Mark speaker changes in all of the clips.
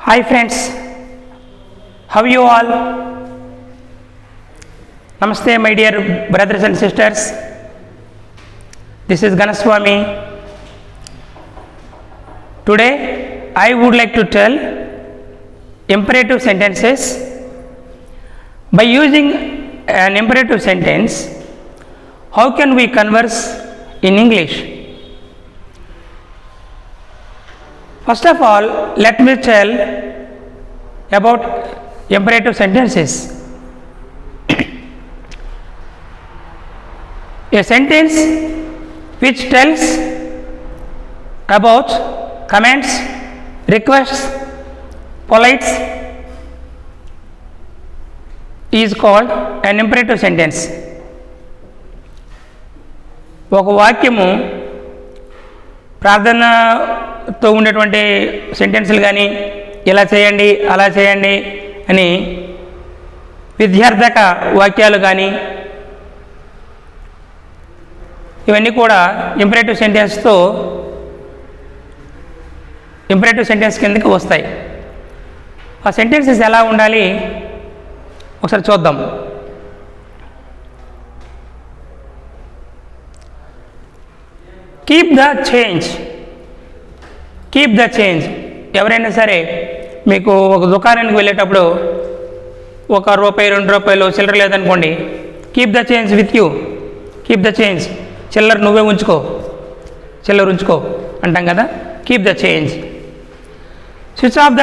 Speaker 1: Hi friends, how are you all? Namaste my dear brothers and sisters. This is Ganaswami. Today I would like to tell imperative sentences. By using an imperative sentence, how can we converse in English? First of all, let me tell about imperative sentences. A sentence which tells about commands, requests, polites is called an imperative sentence. ఒక వాక్యము ప్రార్థనతో ఉండేటువంటి సెంటెన్సులు కానీ ఇలా చేయండి అలా చేయండి అని విద్యార్థక వాక్యాలు కానీ ఇవన్నీ కూడా ఇంపరేటివ్ సెంటెన్స్ కిందకి వస్తాయి. ఆ సెంటెన్సెస్ ఎలా ఉండాలి ఒకసారి చూద్దాం. Keep the change. ఎవరైనా సరే మీకు ఒక దుకాణానికి వెళ్ళేటప్పుడు ₹1 ₹2 చిల్లర లేదనుకోండి, keep the change with you, keep the change, చిల్లర నువ్వే ఉంచుకో అంటాం కదా, keep the change. Switch off the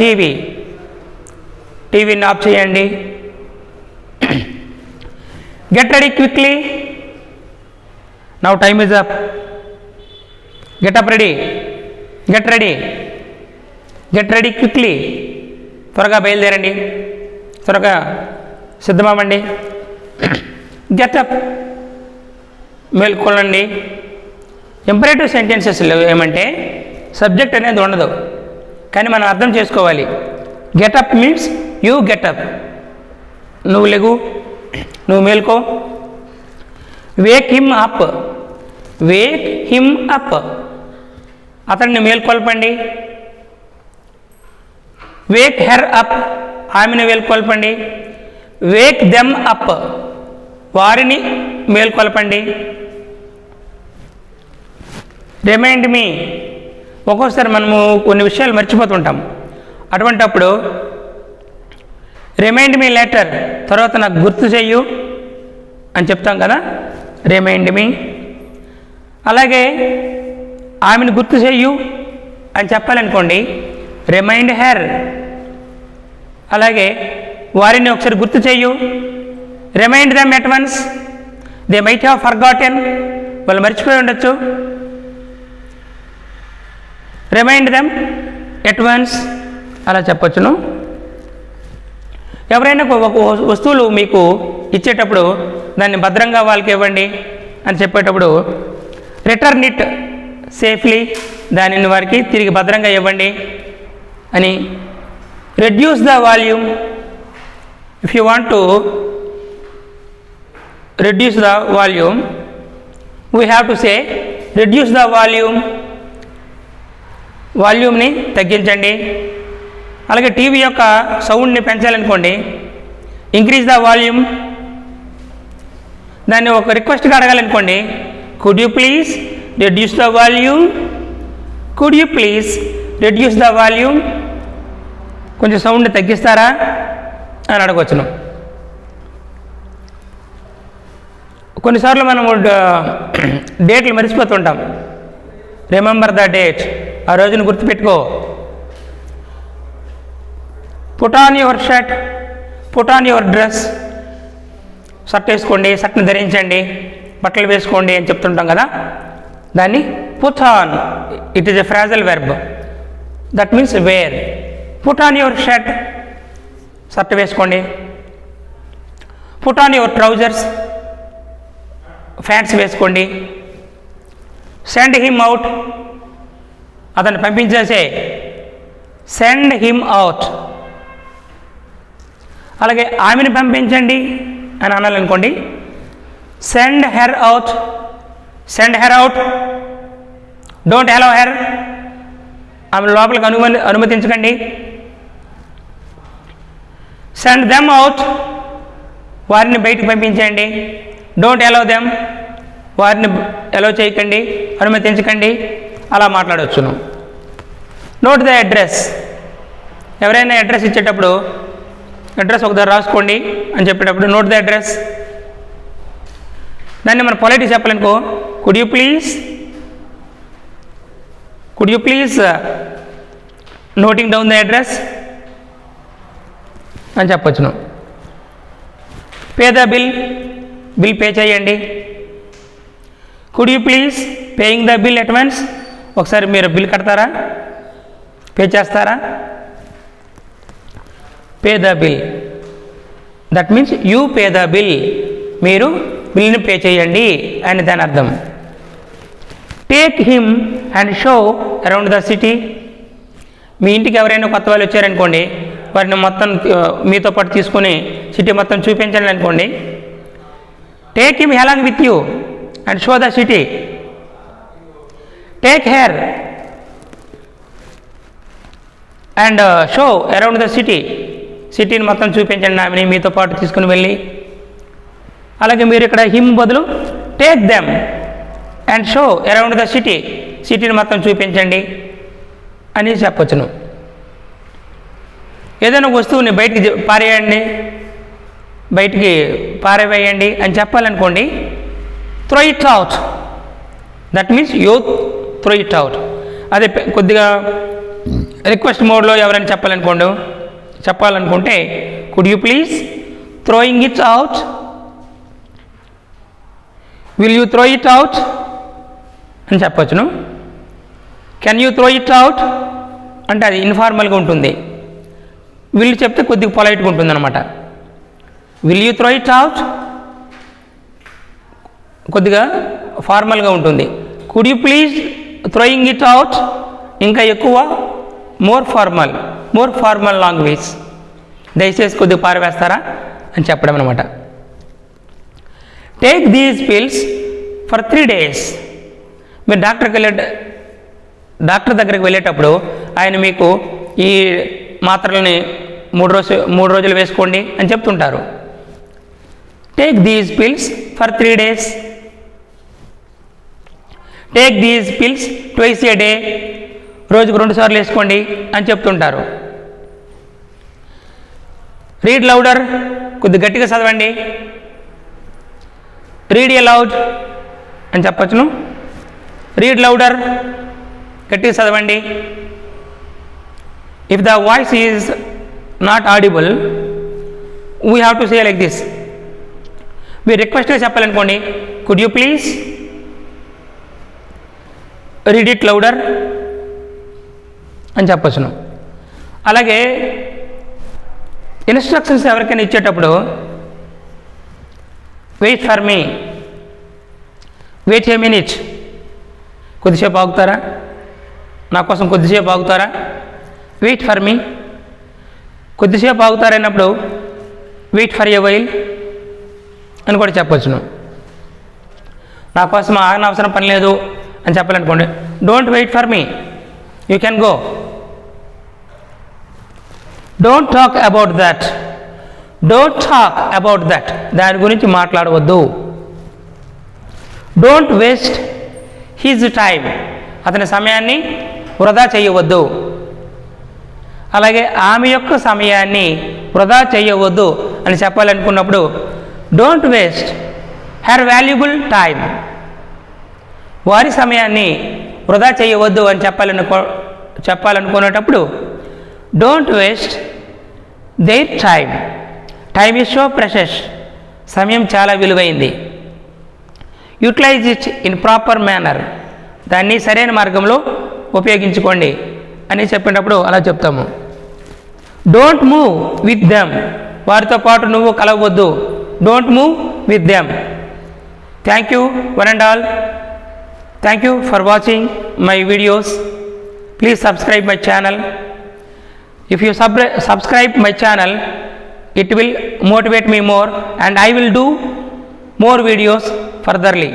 Speaker 1: TV, టీవీని ఆఫ్ చేయండి. Get ready quickly, now time is up. Get ready quickly, త్వరగా బయలుదేరండి, త్వరగా సిద్ధమవ్వండి. గెటప్, మేల్కొనండి. ఇంపరేటివ్ సెంటెన్సెస్లో ఏమంటే సబ్జెక్ట్ అనేది ఉండదు, కానీ మనం అర్థం చేసుకోవాలి. గెటప్ మీన్స్ యూ గెటప్, నువ్వు లెగు, నువ్వు మేల్కో. వేక్ హిమ్ అప్, అతన్ని మేల్కొల్పండి. వేక్ హెర్ అప్, ఆమెను మేల్కొల్పండి. వేక్ దెమ్ అప్, వారిని మేల్కొల్పండి. రిమైండ్ మీ, ఒక్కోసారి మనము కొన్ని విషయాలు మర్చిపోతుంటాం. అటువంటప్పుడు రిమైండ్ మీ లేటర్, తర్వాత నాకు గుర్తు చెయ్యు అని చెప్తాం కదా, రిమైండ్ మీ. అలాగే ఆమెను గుర్తు చెయ్యు అని చెప్పాలనుకోండి, రిమైండ్ హెర్. అలాగే వారిని ఒకసారి గుర్తు చెయ్యు, remind them at once, they might have forgotten, వాళ్ళు మర్చిపోయి ఉండొచ్చు. రిమైండ్ దెమ్ ఎట్ వన్స్ అలా చెప్పొచ్చును. ఎవరైనా ఒక వస్తువులు మీకు ఇచ్చేటప్పుడు దాన్ని భద్రంగా వాళ్ళకి ఇవ్వండి అని చెప్పేటప్పుడు రిటర్న్ ఇట్ సేఫ్లీ, దానిని వారికి తిరిగి భద్రంగా ఇవ్వండి అని. Reduce the volume, if you want to reduce the volume we have to say reduce the వాల్యూమ్ని తగ్గించండి. అలాగే టీవీ యొక్క సౌండ్ని పెంచాలనుకోండి, ఇంక్రీజ్ ద వాల్యూమ్. దాన్ని ఒక రిక్వెస్ట్గా అడగాలనుకోండి, could you please reduce the volume, కొంచెం సౌండ్ని తగ్గిస్తారా అని అడగవచ్చును. కొన్నిసార్లు మనము డేట్లు మర్చిపోతుంటాం. రిమెంబర్ ద డేట్, ఆ రోజును గుర్తుపెట్టుకో. Put on your dress, shirt వేసుకోండి, షర్ట్ని ధరించండి, బట్టలు వేసుకోండి అని చెప్తుంటాం కదా, దాన్ని put on. It is a phrasal verb, that means wear. Put on your shirt వేసుకోండి. Put on your trousers, pants వేసుకోండి. సెండ్ హిమ్ అవుట్, అతన్ని పంపించేసే, సెండ్ హిమ్ అవుట్. అలాగే ఆమెను పంపించండి అని అనాలనుకోండి, send her out, don't allow her, ఆమె లోపలికి అనుమతించకండి. సెండ్ దెమ్ అవుట్, వారిని బయటికి పంపించండి. డోంట్ అలౌ దెమ్, వారిని అలౌ చేయకండి, అనుమతించకండి. అలా మాట్లాడవచ్చును. నోట్ ద అడ్రస్, ఎవరైనా అడ్రస్ ఇచ్చేటప్పుడు అడ్రస్ ఒకసారి రాసుకోండి అని చెప్పేటప్పుడు నోట్ ద అడ్రస్. దాన్ని మనం పొలైట్గా చెప్పాలనుకో, could you please noting down the address అని చెప్పొచ్చును. పే ద బిల్ పే చేయండి. Could you please paying the bill at once, ఒకసారి మీరు బిల్ కడతారా, పే చేస్తారా? Pay the bill, that means you pay the bill, మీరు బిల్ని పే చేయండి అని దాని అర్థం. Take him and show around the city, మీ ఇంటికి ఎవరైనా కొత్త వాళ్ళు వచ్చారనుకోండి, వారిని మొత్తం మీతో పాటు తీసుకొని సిటీ మొత్తం చూపించండి అనుకోండి. Take him along with you and show the city. Take her and show around the city, సిటీని మొత్తం చూపించండి ఆమెని మీతో పాటు తీసుకుని వెళ్ళి. అలాగే మీరు ఇక్కడ హిమ్ బదులు take them and show around the city, సిటీని మొత్తం చూపించండి అని చెప్పొచ్చును. ఏదైనా వస్తువుని బయటికి పారవేయండి అని చెప్పాలనుకోండి, throw it out, that means you throw it out. అదే కొద్దిగా రిక్వెస్ట్ మోడ్లో ఎవరైనా చెప్పాలనుకుంటే could you please throwing it out, will you throw it out అని చెప్పొచ్చును. Can you throw it out అంటే అది ఇన్ఫార్మల్గా ఉంటుంది. విల్ చెప్తే కొద్దిగా పొలైట్గా ఉంటుంది అనమాట. Will you throw it out కొద్దిగా ఫార్మల్గా ఉంటుంది. Could you please throwing it out ఇంకా ఎక్కువ మోర్ ఫార్మల్ లాంగ్వేజ్, దయచేసి కొద్దిగా పారవేస్తారా అని చెప్పడం అనమాట. Take these pills for 3 days, మీరు డాక్టర్ దగ్గరికి వెళ్ళేటప్పుడు ఆయన మీకు ఈ మాత్రలని 3 రోజులు వేసుకోండి అని చెప్తుంటారు. Take these pills for 3 days, take these pills twice A day, రోజుకు 2 సార్లు వేసుకోండి అని చెప్తుంటారు. రీడ్ లౌడర్, కొద్ది గట్టిగా చదవండి. రీడ్ అలౌడ్ అని చెప్పచ్చును. రీడ్ లౌడర్, గట్టిగా చదవండి. If the voice is not audible we have to say like this. మీరు రిక్వెస్ట్గా చెప్పాలనుకోండి, could you please read it louder అని చెప్పచ్చును. అలాగే ఇన్స్ట్రక్షన్స్ ఎవరికైనా ఇచ్చేటప్పుడు wait for me, wait a minute, కొద్దిసేపు ఆగుతారా, నా కోసం కొద్దిసేపు ఆగుతారా, వెయిట్ ఫర్ మీ. కొద్దిసేపు ఆగుతారన్నప్పుడు వెయిట్ ఫర్ ఎ వైల్ అని కూడా చెప్పొచ్చును. నా కోసం ఆగనవసరం పని లేదు అని చెప్పాలనుకోండి, don't wait for me, you can go. Don't talk about that, దాని గురించి మాట్లాడవద్దు. డోంట్ వేస్ట్ హిజ్ టైం, అతని సమయాన్ని వృధా చేయవద్దు. అలాగే ఆమె యొక్క సమయాన్ని వృధా చేయవద్దు అని చెప్పాలనుకున్నప్పుడు don't waste her valuable time, వారి సమయాన్ని వృధా చేయవద్దు అని చెప్పాలనుకునేటప్పుడు don't waste their time is so precious, సమయం చాలా విలువైంది. Utilise it in proper manner, దాన్ని సరైన మార్గంలో ఉపయోగించుకోండి అని చెప్పినప్పుడు అలా చెప్తాము. డోంట్ మూవ్ విత్ దెమ్, వారితో పాటు నువ్వు కలవద్దు. Don't move with them. Thank you one and all. Thank you for watching my videos. Please subscribe my channel. If you subscribe my channel, it will motivate me more and I will do more videos furtherly.